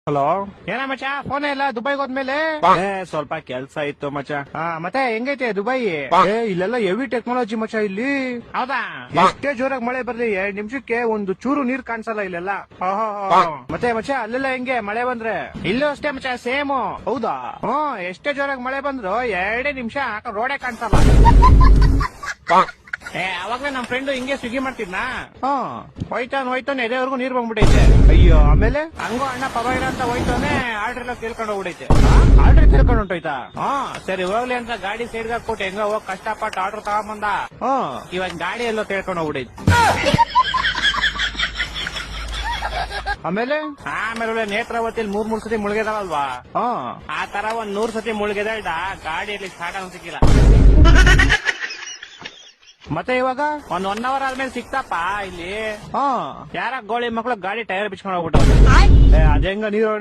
Hello. ಏನ ಮಚ್ಚ phone ಇಲ್ಲ ದುಬೈಗೆ ಹೋದ್ಮೇಲೆ? ಸ್ವಲ್ಪ ಕೆಲ್ಸ ಇತ್ತು ಮಚ್ಚ. ಮತ್ತೆ ಹೆಂಗೈತೆ ದುಬೈ? ಇಲ್ಲೆಲ್ಲ ಹೆವಿ ಟೆಕ್ನಾಲಜಿ ಮಚ್ಚ. ಇಲ್ಲಿ ಹೌದಾ? ಎಷ್ಟೇ ಜೋರಾಗಿ ಮಳೆ ಬರ್ಲಿ 2 ನಿಮಿಷಕ್ಕೆ ಒಂದು ಚೂರು ನೀರ್ ಕಾಣಿಸಲ್ಲ ಇಲ್ಲೆಲ್ಲ. ಮತ್ತೆ ಮಚ್ಚ ಅಲ್ಲೆಲ್ಲ ಹೆಂಗೆ ಮಳೆ ಬಂದ್ರೆ? ಇಲ್ಲೂ ಅಷ್ಟೇ ಮಚ್ಚ, ಸೇಮ್. ಹೌದಾ? ಎಷ್ಟೇ ಜೋರಾಗಿ ಮಳೆ ಬಂದ್ರು 2 ನಿಮಿಷ ರೋಡೇ ಕಾಣಿಸಲ್ಲ. ಅವಾಗ್ಲೇ ನಮ್ ಫ್ರೆಂಡ್ ಹಿಂಗೆ ಸ್ವಿಗ್ಗಿ ಮಾಡ್ತಿದ್ನಾ, ಹೋಯ್ತಾನೆ ಎದೆವರೆಗೂ ನೀರ್ ಬಂದ್ಬಿಟ್ಟೈತೆ. ಅಯ್ಯೋ, ಆಮೇಲೆ ಹಂಗೋ ಅಣ್ಣ ಪರವಾಗಿಲ್ಲ ಅಂತ ಹೋಯ್ತಾನೆ, ಆರ್ಡರ್ ಎಲ್ಲ ಕೇಳ್ಕೊಂಡು ಹೋಗ್ಬಿಡೈತೆ. ಆರ್ಡರ್ ತಿಳ್ಕೊಂಡು ಹೊಂಟೋಯ್ತಾ? ಸರಿ ಹೋಗ್ಲಿ ಅಂತ ಗಾಡಿ ಸೈಡ್ ಹಾಕ್ಬಿಟ್ಟು ಹೆಂಗ ಹೋಗಿ ಕಷ್ಟಪಟ್ಟು ಆರ್ಡರ್ ತಗೊಂಬಂದ. ಇವಾಗ ಗಾಡಿ ಎಲ್ಲೋ ತಿಳ್ಕೊಂಡು ಹೋಗ್ಬಿಡೈತೆ. ಆಮೇಲೆ ನೇತ್ರಾವತಿಯಲ್ಲಿ 3 ಸತಿ ಮುಳುಗಿದಾವಲ್ವಾ, ಆ ತರ 100 ಸತಿ ಮುಳುಗಿದ ಗಾಡಿಯಲ್ಲಿ ಸ್ಟಾರ್ಟ್ ಆಗ ಸಿಕ್ಕಿಲ್ಲ. ಮತ್ತೆ ಇವಾಗ 1 ಅವರ್ ಆದ್ಮೇಲೆ ಸಿಕ್ತಪ್ಪ ಇಲ್ಲಿ. ಯಾರ ಗೋಳಿ ಮಕ್ಳು ಗಾಡಿ ಟೈರ್ ಬಿಚ್ಕೊಂಡು ಹೋಗ್ಬಿಟ್ಟು ಅದೇಂಗ ನೀರು